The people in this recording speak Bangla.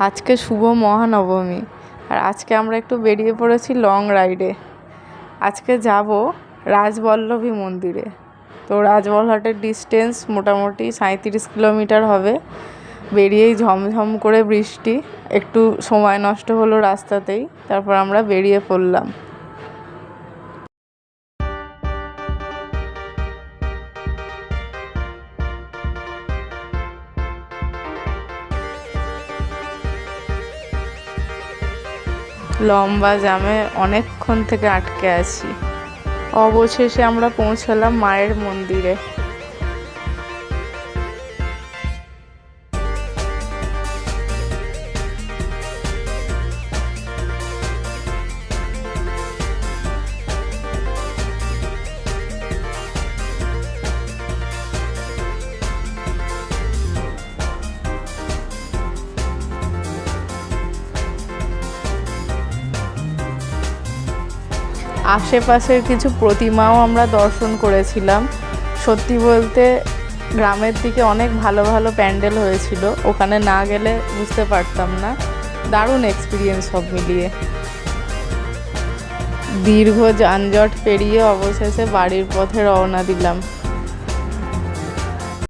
আজকে শুভ মহানবমী, আর আজকে আমরা একটু বেরিয়ে পড়েছি লং রাইডে। আজকে যাব রাজবল্লভী মন্দিরে। তো রাজবলহাটের ডিস্টেন্স মোটামুটি 37 কিলোমিটার হবে। বেরিয়েই ঝমঝম করে বৃষ্টি, একটু সময় নষ্ট হলো রাস্তাতেই, তারপর আমরা বেরিয়ে পড়লাম। লম্বা জ্যামে অনেকক্ষণ থেকে আটকে আছি। অবশেষে আমরা পৌঁছালাম মায়ের মন্দিরে। আশেপাশের কিছু প্রতিমাও আমরা দর্শন করেছিলাম। সত্যি বলতে গ্রামের দিকে অনেক ভালো ভালো প্যান্ডেল হয়েছিল, ওখানে না গেলে বুঝতে পারতাম না। দারুণ এক্সপিরিয়েন্স সব মিলিয়ে। দীর্ঘ যানজট পেরিয়ে অবশেষে বাড়ির পথে রওনা দিলাম।